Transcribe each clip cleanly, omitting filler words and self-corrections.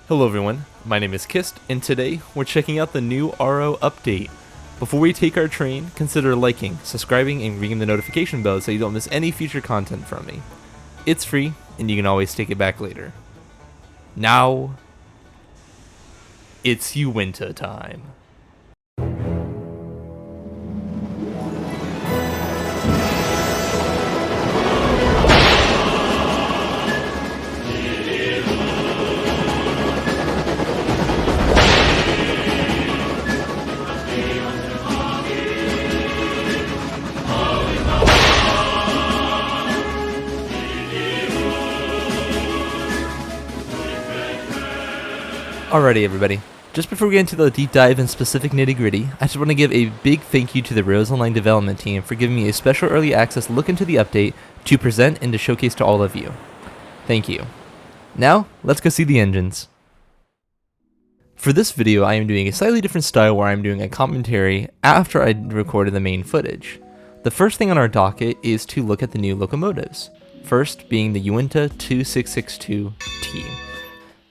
Hello everyone, my name is Kist, and today we're checking out the new RO update. Before we take our train, consider liking, subscribing, and ringing the notification bell so you don't miss any future content from me. It's free, and you can always take it back later. Now, it's UINTAH time. Alrighty everybody, just before we get into the deep dive and specific nitty gritty, I just want to give a big thank you to the Rose Online development team for giving me a special early access look into the update to present and to showcase to all of you. Thank you. Now, let's go see the engines. For this video, I am doing a slightly different style where I'm doing a commentary after I recorded the main footage. The first thing on our docket is to look at the new locomotives, first being the UINTAH 2662T.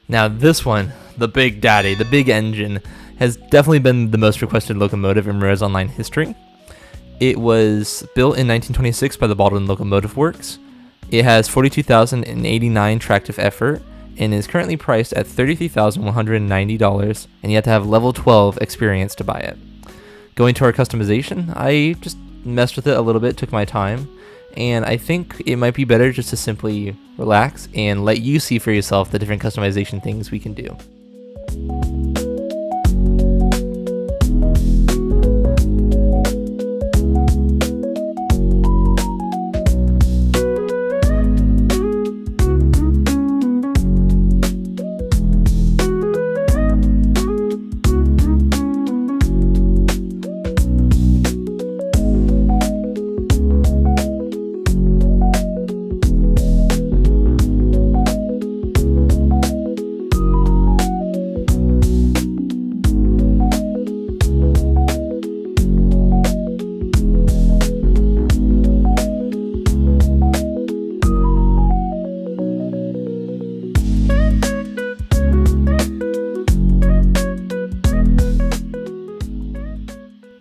Now this one, the big daddy, the big engine, has definitely been the most requested locomotive in Rose Online history. It was built in 1926 by the Baldwin Locomotive Works. It has 42,089 tractive effort and is currently priced at $33,190, and you have to have level 12 experience to buy it. Going to our customization, I just messed with it a little bit, took my time, and I think it might be better just to simply relax and let you see for yourself the different customization things we can do.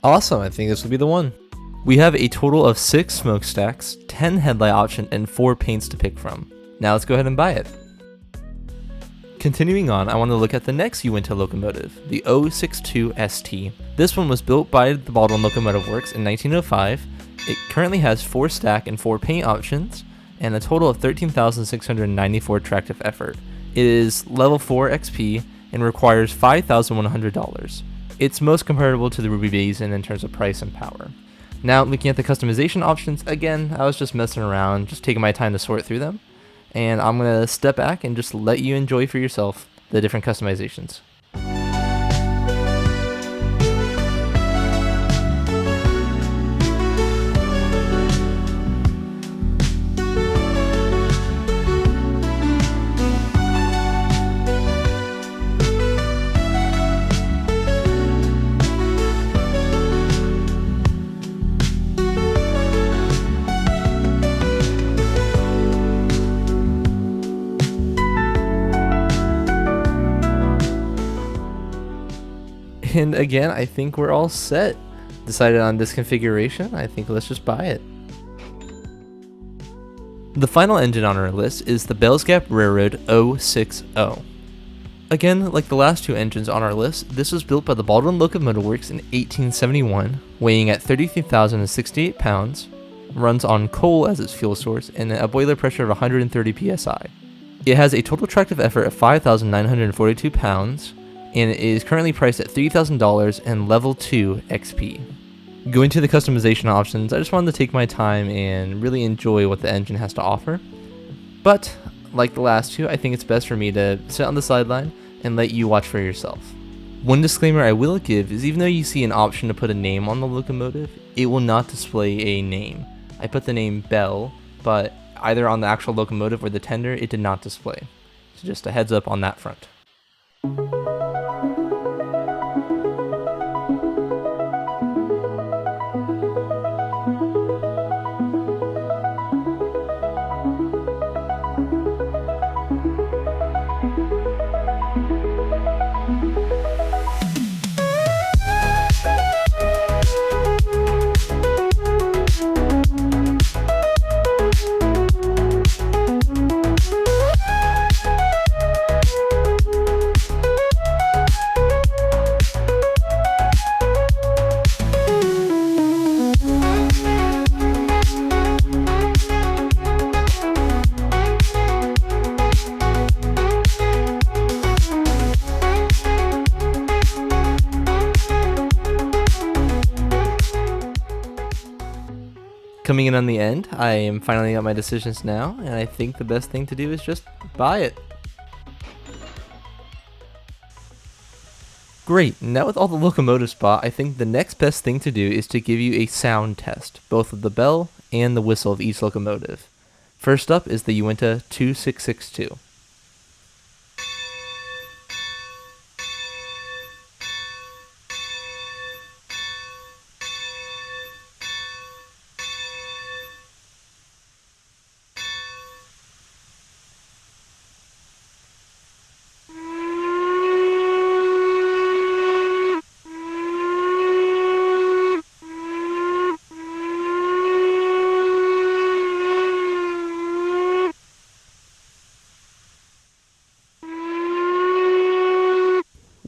Awesome, I think this will be the one. We have a total of 6 smokestacks, 10 headlight options, and 4 paints to pick from. Now let's go ahead and buy it. Continuing on, I want to look at the next UINTAH locomotive, the 062ST. This one was built by the Baldwin Locomotive Works in 1905. It currently has 4 stack and 4 paint options, and a total of 13,694 tractive effort. It is level 4 XP and requires $5,100. It's most comparable to the Ruby Basin in terms of price and power. Now, looking at the customization options, again, I was just messing around, just taking my time to sort through them, and I'm going to step back and just let you enjoy for yourself the different customizations. And again, I think we're all set. Decided on this configuration, I think let's just buy it. The final engine on our list is the Bells Gap Railroad 060. Again, like the last 2 engines on our list, this was built by the Baldwin Locomotive Works in 1871, weighing at 33,068 pounds, runs on coal as its fuel source, and a boiler pressure of 130 psi. It has a total tractive effort of 5,942 pounds, and it is currently priced at $3,000 and level 2 XP. Going to the customization options, I just wanted to take my time and really enjoy what the engine has to offer. But, like the last 2, I think it's best for me to sit on the sideline and let you watch for yourself. One disclaimer I will give is even though you see an option to put a name on the locomotive, it will not display a name. I put the name Bell, but either on the actual locomotive or the tender, it did not display. So just a heads up on that front. Coming in on the end, I am finally got my decisions now, and I think the best thing to do is just buy it. Great, now with all the locomotives bought, I think the next best thing to do is to give you a sound test, both of the bell and the whistle of each locomotive. First up is the UINTAH 2662.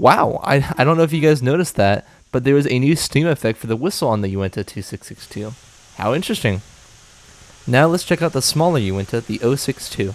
Wow, I don't know if you guys noticed that, but there was a new steam effect for the whistle on the UINTAH 2662. How interesting. Now let's check out the smaller UINTAH, the 062.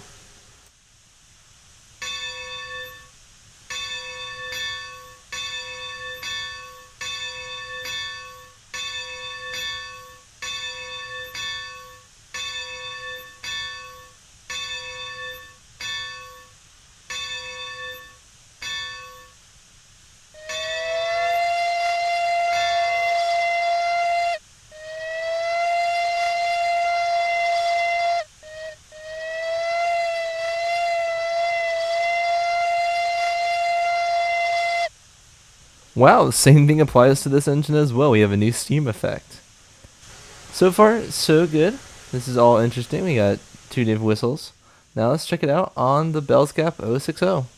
Wow, the same thing applies to this engine as well. We have a new steam effect. So far, so good. This is all interesting. We got two div whistles. Now let's check it out on the Bellscap 060.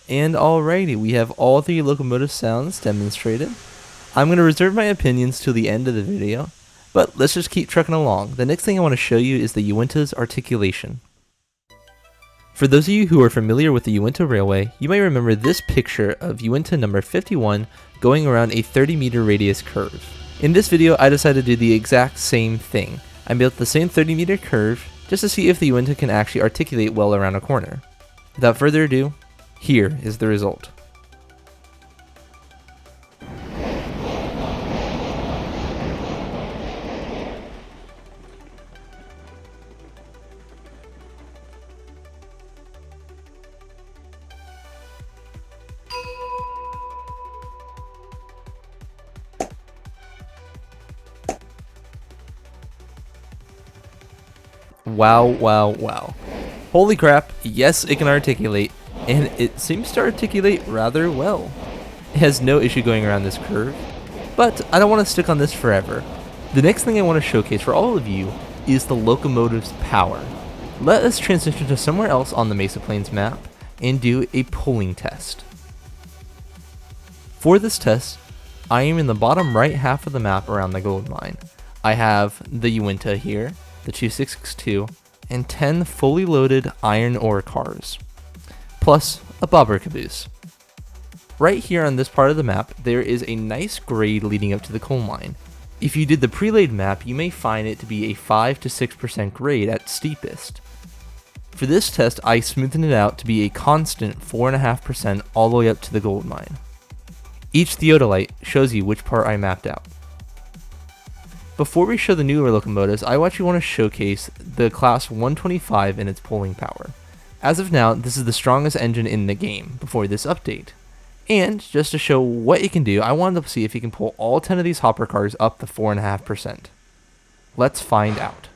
And alrighty, we have all three locomotive sounds demonstrated. I'm going to reserve my opinions till the end of the video, but let's just keep trucking along. The next thing I want to show you is the UINTAH's articulation. For those of you who are familiar with the UINTAH Railway, you might remember this picture of UINTAH number 51 going around a 30-meter radius curve. In this video, I decided to do the exact same thing. I built the same 30-meter curve just to see if the UINTAH can actually articulate well around a corner. Without further ado, here is the result. Wow, wow, wow. Holy crap, yes, it can articulate, and it seems to articulate rather well. It has no issue going around this curve, but I don't want to stick on this forever. The next thing I want to showcase for all of you is the locomotive's power. Let us transition to somewhere else on the Mesa Plains map and do a pulling test. For this test, I am in the bottom right half of the map around the gold mine. I have the UINTAH here, the 2662, and 10 fully loaded iron ore cars, plus a bobber caboose. Right here on this part of the map, there is a nice grade leading up to the coal mine. If you did the pre-laid map, you may find it to be a 5 to 6% grade at steepest. For this test, I smoothed it out to be a constant 4.5% all the way up to the gold mine. Each theodolite shows you which part I mapped out. Before we show the newer locomotives, I actually want to showcase the class 125 and its pulling power. As of now, this is the strongest engine in the game before this update. And just to show what it can do, I wanted to see if it can pull all 10 of these hopper cars up to 4.5%. Let's find out.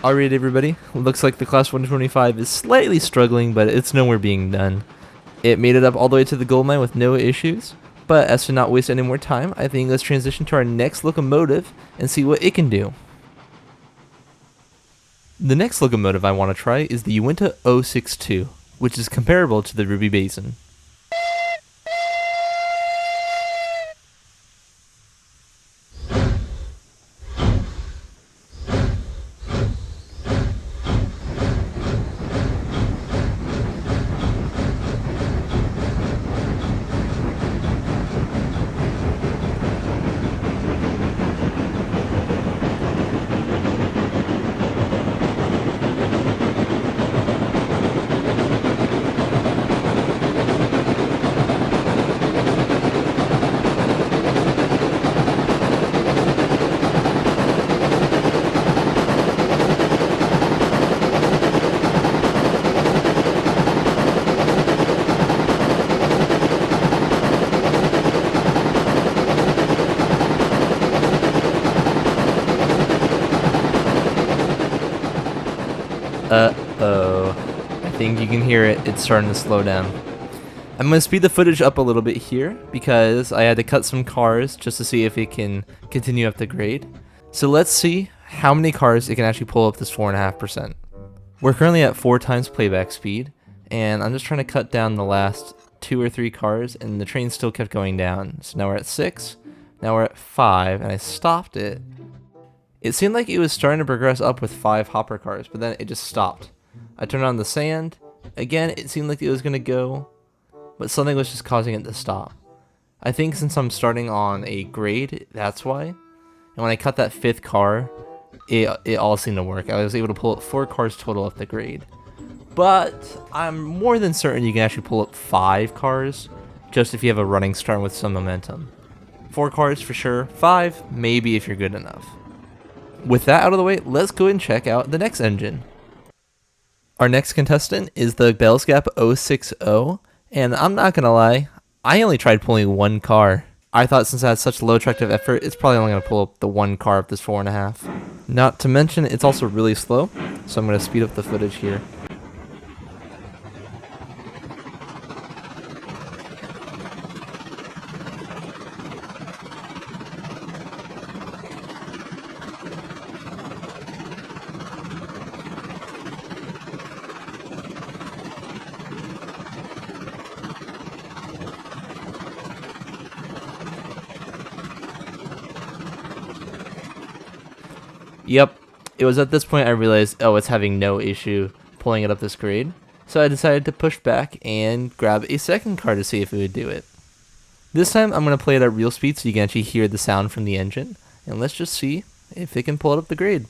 Alright everybody, looks like the class 125 is slightly struggling, but it's nowhere being done. It made it up all the way to the gold mine with no issues, but as to not waste any more time, I think let's transition to our next locomotive and see what it can do. The next locomotive I want to try is the UINTAH 062, which is comparable to the Ruby Basin. Uh-oh. I think you can hear it. It's starting to slow down. I'm going to speed the footage up a little bit here because I had to cut some cars just to see if it can continue up the grade. So let's see how many cars it can actually pull up this 4.5%. We're currently at 4 times playback speed, and I'm just trying to cut down the last 2 or 3 cars, and the train still kept going down. So now we're at 6, now we're at 5, and I stopped it. It seemed like it was starting to progress up with 5 hopper cars, but then it just stopped. I turned on the sand. Again, it seemed like it was going to go, but something was just causing it to stop. I think since I'm starting on a grade, that's why. And when I cut that 5th car, it all seemed to work. I was able to pull up 4 cars total up the grade. But I'm more than certain you can actually pull up 5 cars, just if you have a running start with some momentum. 4 cars for sure, 5 maybe if you're good enough. With that out of the way, let's go and check out the next engine. Our next contestant is the Bell's Gap 060, and I'm not gonna lie, I only tried pulling 1 car. I thought since I had such low attractive effort, it's probably only gonna pull up the 1 car up this 4.5. Not to mention, it's also really slow, so I'm gonna speed up the footage here. Yep, it was at this point I realized, oh, it's having no issue pulling it up this grade. So I decided to push back and grab a second car to see if it would do it. This time I'm going to play it at real speed so you can actually hear the sound from the engine. And let's just see if it can pull it up the grade.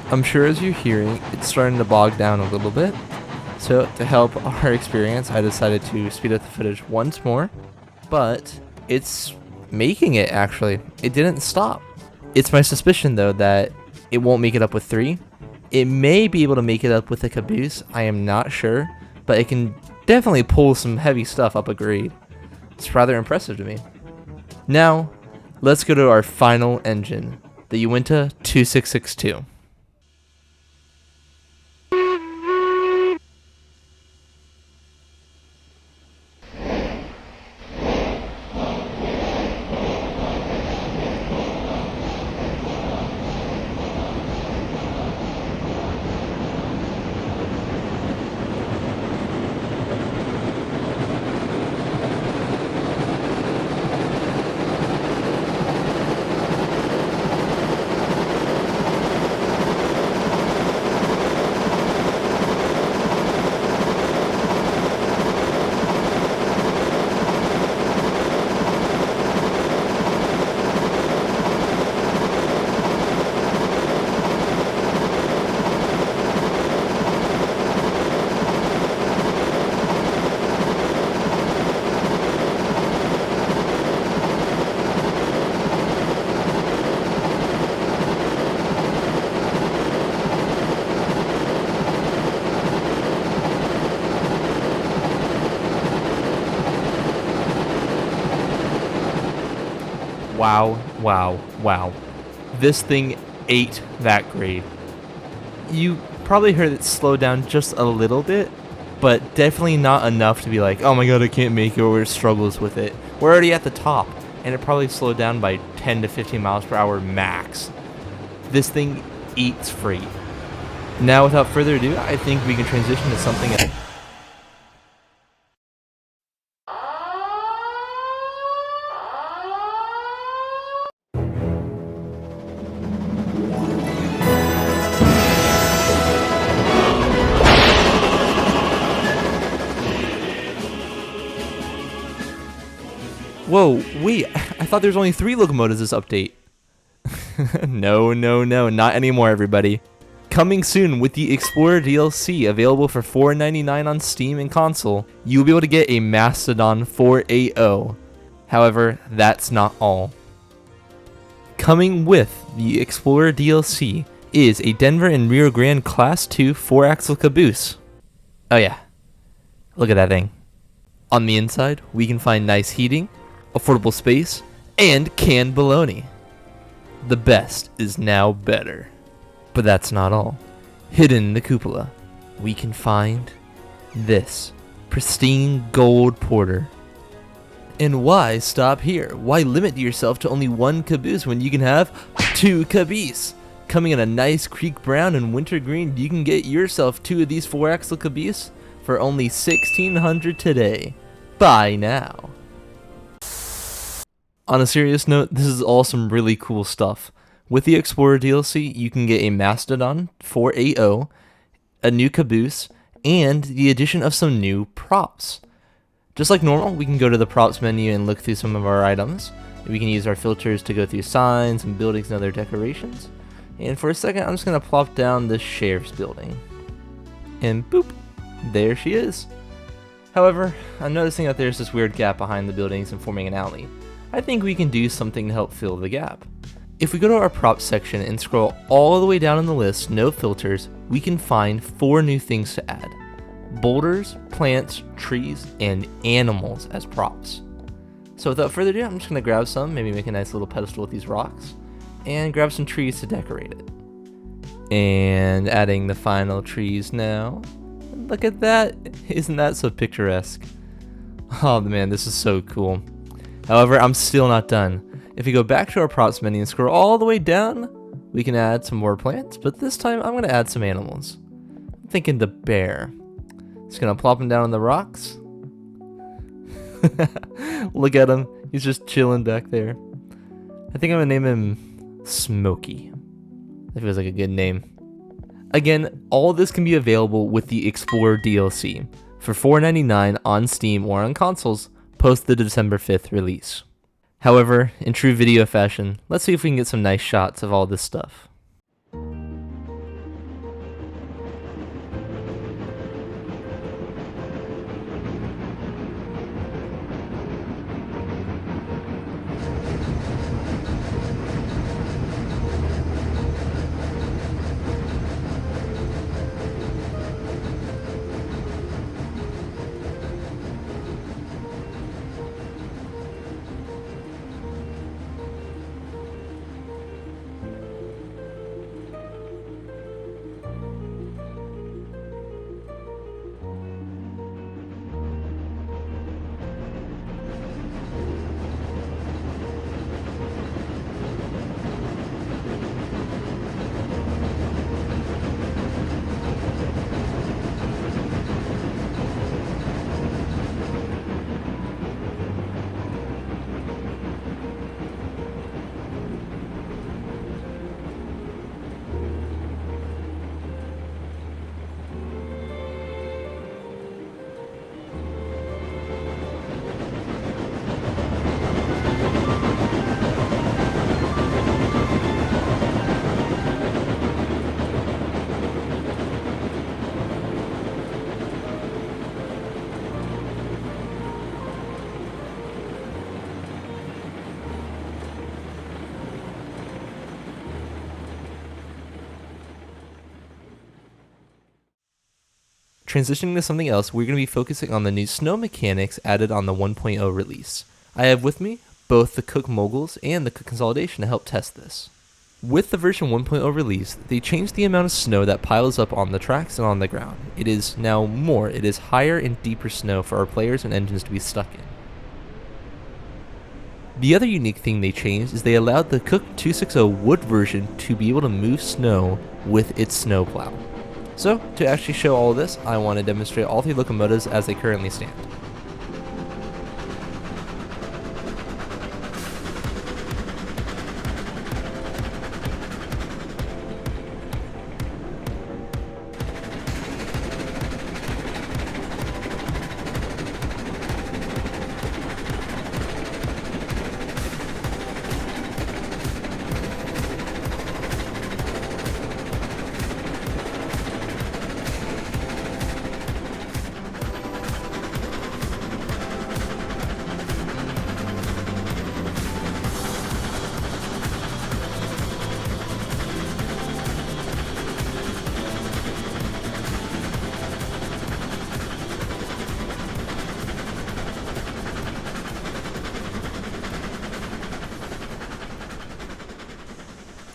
I'm sure as you're hearing, it's starting to bog down a little bit. So to help our experience, I decided to speed up the footage once more, but it's making it actually. It didn't stop. It's my suspicion though that it won't make it up with 3. It may be able to make it up with a caboose, I am not sure, but it can definitely pull some heavy stuff up a grade. It's rather impressive to me. Now, let's go to our final engine, the UINTAH 2662. Wow, wow, wow. This thing ate that grade. You probably heard it slow down just a little bit, but definitely not enough to be like, oh my god, I can't make it, or it struggles with it. We're already at the top, and it probably slowed down by 10 to 15 miles per hour max. This thing eats freight. Now, without further ado, I think we can transition to something else. Whoa, wait, I thought there was only 3 locomotives this update. No, not anymore, everybody. Coming soon with the Explorer DLC, available for $4.99 on Steam and console, you'll be able to get a Mastodon 480. However, that's not all. Coming with the Explorer DLC is a Denver and Rio Grande Class 2 4-axle caboose. Oh yeah, look at that thing. On the inside, we can find nice heating, affordable space, and canned bologna. The best is now better. But that's not all. Hidden in the cupola, we can find this pristine gold porter. And why stop here? Why limit yourself to only 1 caboose when you can have 2 caboose? Coming in a nice creek brown and winter green, you can get yourself 2 of these 4-axle caboose for only $1,600 today. Buy now. On a serious note, this is all some really cool stuff. With the Explorer DLC, you can get a Mastodon 480, a new caboose, and the addition of some new props. Just like normal, we can go to the props menu and look through some of our items. We can use our filters to go through signs and buildings and other decorations. And for a second, I'm just going to plop down the sheriff's building. And boop, there she is. However, I'm noticing that there's this weird gap behind the buildings and forming an alley. I think we can do something to help fill the gap. If we go to our props section and scroll all the way down on the list, no filters, we can find 4 new things to add. Boulders, plants, trees, and animals as props. So without further ado, I'm just going to grab some, maybe make a nice little pedestal with these rocks, and grab some trees to decorate it. And adding the final trees now. Look at that! Isn't that so picturesque? Oh man, this is so cool. However, I'm still not done. If we go back to our props menu and scroll all the way down, we can add some more plants, but this time I'm going to add some animals. I'm thinking the bear. Just going to plop him down on the rocks. Look at him. He's just chilling back there. I think I'm going to name him Smokey. That feels like a good name. Again, all of this can be available with the Explorer DLC for $4.99 on Steam or on consoles post the December 5th release. However, in true video fashion, let's see if we can get some nice shots of all this stuff. Transitioning to something else, we're going to be focusing on the new snow mechanics added on the 1.0 release. I have with me both the Cook Moguls and the Cook Consolidation to help test this. With the version 1.0 release, they changed the amount of snow that piles up on the tracks and on the ground. It is now more, it is higher and deeper snow for our players and engines to be stuck in. The other unique thing they changed is they allowed the Cook 260 wood version to be able to move snow with its snowplow. So, to actually show all of this, I want to demonstrate all 3 locomotives as they currently stand.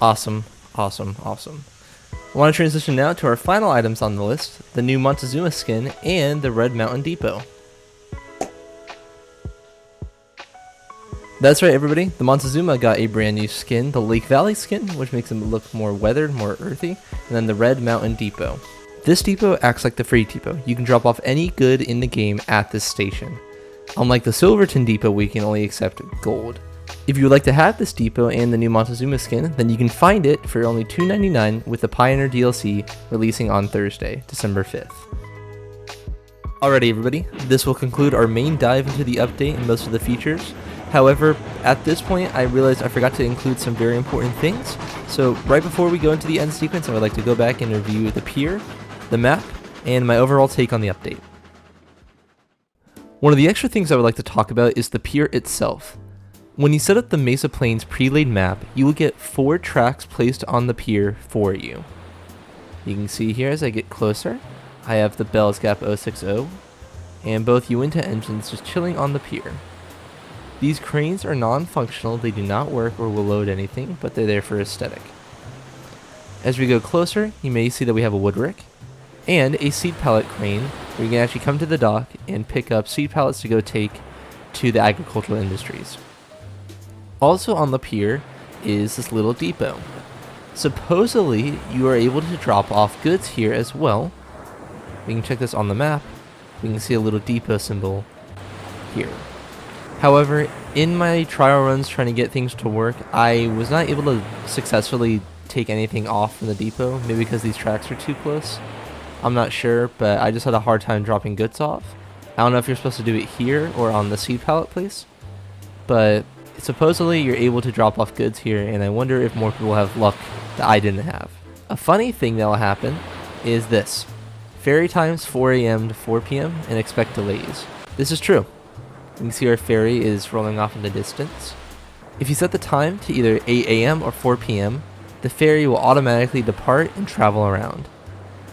Awesome, awesome, awesome. I want to transition now to our final items on the list, the new Montezuma skin and the Red Mountain Depot. That's right everybody, the Montezuma got a brand new skin, the Lake Valley skin, which makes him look more weathered, more earthy, and then the Red Mountain Depot. This depot acts like the freight depot. You can drop off any good in the game at this station. Unlike the Silverton Depot, we can only accept gold. If you would like to have this depot and the new Montezuma skin, then you can find it for only $2.99 with the Pioneer DLC releasing on Thursday, December 5th. Alrighty everybody, this will conclude our main dive into the update and most of the features. However, at this point I realized I forgot to include some very important things, so right before we go into the end sequence I would like to go back and review the pier, the map, and my overall take on the update. One of the extra things I would like to talk about is the pier itself. When you set up the Mesa Plains pre-laid map, you will get 4 tracks placed on the pier for you. You can see here as I get closer, I have the Bell's Gap 060 and both UINTAH engines just chilling on the pier. These cranes are non-functional, they do not work or will load anything, but they're there for aesthetic. As we go closer, you may see that we have a wood rick and a seed pallet crane where you can actually come to the dock and pick up seed pallets to go take to the agricultural industries. Also on the pier is this little depot. Supposedly, you are able to drop off goods here as well. We can check this on the map. We can see a little depot symbol here. However, in my trial runs trying to get things to work, I was not able to successfully take anything off from the depot, maybe because these tracks are too close. I'm not sure, but I just had a hard time dropping goods off. I don't know if you're supposed to do it here or on the seed pallet place, but supposedly you're able to drop off goods here, and I wonder if more people have luck that I didn't have. A funny thing that will happen is this. Ferry times 4 AM to 4 PM and expect delays. This is true. You can see our ferry is rolling off in the distance. If you set the time to either 8 AM or 4 PM, the ferry will automatically depart and travel around.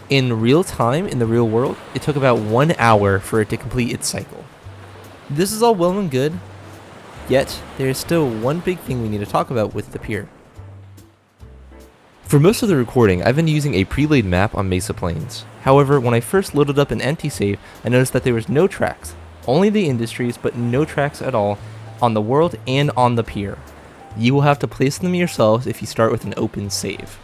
In real time, in the real world, it took about 1 hour for it to complete its cycle. This is all well and good, yet there is still one big thing we need to talk about with the pier. For most of the recording, I've been using a pre-laid map on Mesa Plains. However, when I first loaded up an empty save, I noticed that there was no tracks, only the industries, but no tracks at all on the world and on the pier. You will have to place them yourselves if you start with an open save.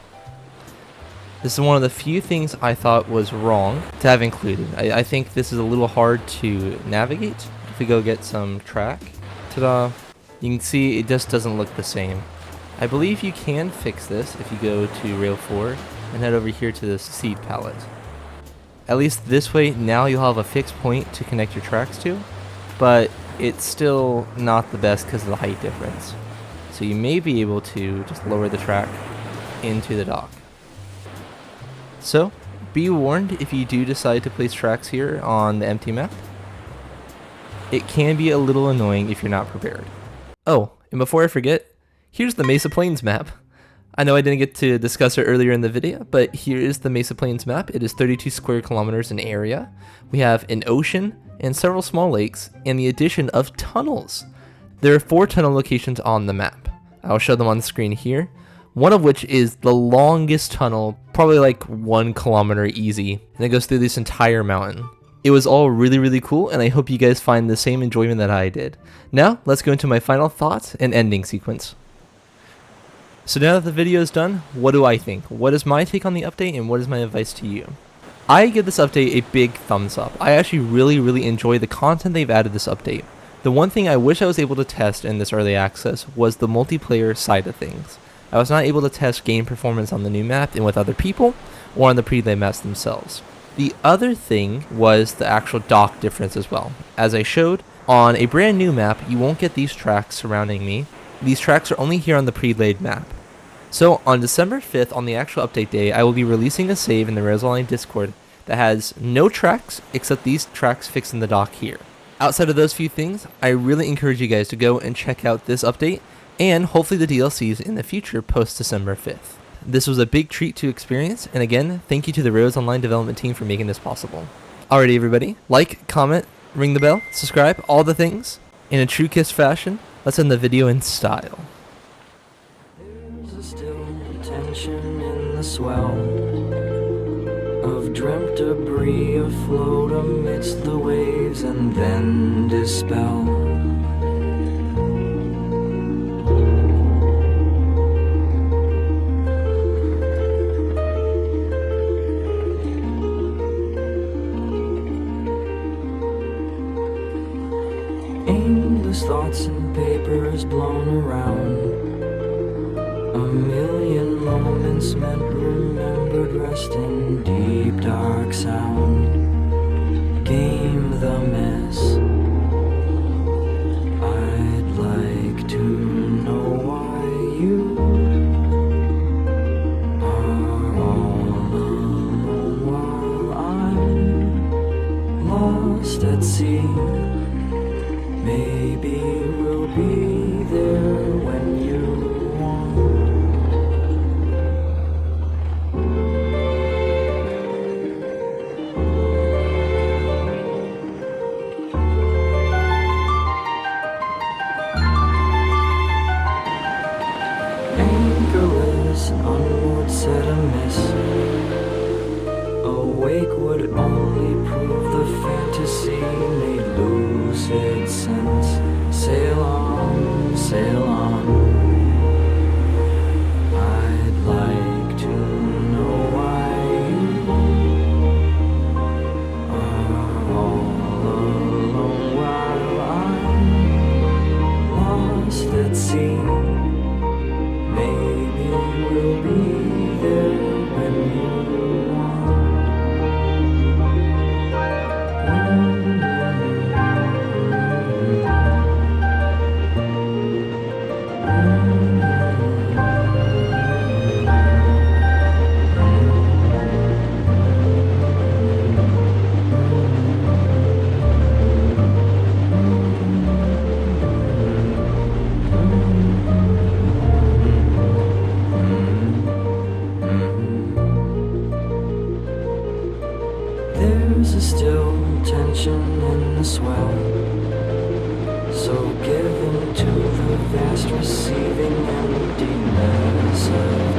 This is one of the few things I thought was wrong to have included. I think this is a little hard to navigate. If we go get some track, ta-da, you can see it just doesn't look the same. I believe you can fix this if you go to rail 4 and head over here to the seed pallet. At least this way, now you'll have a fixed point to connect your tracks to, but it's still not the best because of the height difference. So you may be able to just lower the track into the dock. So, be warned if you do decide to place tracks here on the empty map. It can be a little annoying if you're not prepared. Oh, and before I forget, here's the Mesa Plains map. I know I didn't get to discuss it earlier in the video, but here is the Mesa Plains map. It is 32 square kilometers in area. We have an ocean and several small lakes, and the addition of tunnels. There are 4 tunnel locations on the map. I'll show them on the screen here. One of which is the longest tunnel, probably like 1 kilometer easy, and it goes through this entire mountain. It was all really cool, and I hope you guys find the same enjoyment that I did. Now, let's go into my final thoughts and ending sequence. So now that the video is done, what do I think? What is my take on the update, and what is my advice to you? I give this update a big thumbs up. I actually really enjoy the content they've added this update. The one thing I wish I was able to test in this early access was the multiplayer side of things. I was not able to test game performance on the new map and with other people, or on the pre-laid maps themselves. The other thing was the actual dock difference as well. As I showed, on a brand new map, you won't get these tracks surrounding me. These tracks are only here on the pre-laid map. So on December 5th, on the actual update day, I will be releasing a save in the Rails Online Discord that has no tracks except these tracks fixed in the dock here. Outside of those few things, I really encourage you guys to go and check out this update and hopefully the DLCs in the future post December 5th. This was a big treat to experience, and again, thank you to the Rails Online development team for making this possible. Alrighty everybody, like, comment, ring the bell, subscribe, all the things. In a true KISS fashion, let's end the video in style. There's a still tension in the swell of dreamt debris afloat amidst the waves and then dispel. Aimless thoughts and papers blown around, a million moments meant remembered rest in deep dark sound. Game the mess. I'd like to know why you are all alone while I'm lost at sea. Maybe we'll be there when you want. Anchorless, onward set amiss. Awake would only prove the fantasy made lucid sense. Sail on, sail on. I'd like to know why you are all alone while I'm lost at sea. Maybe we'll be there when you want. There's a still tension in the swell, so give in to the vast receiving emptiness of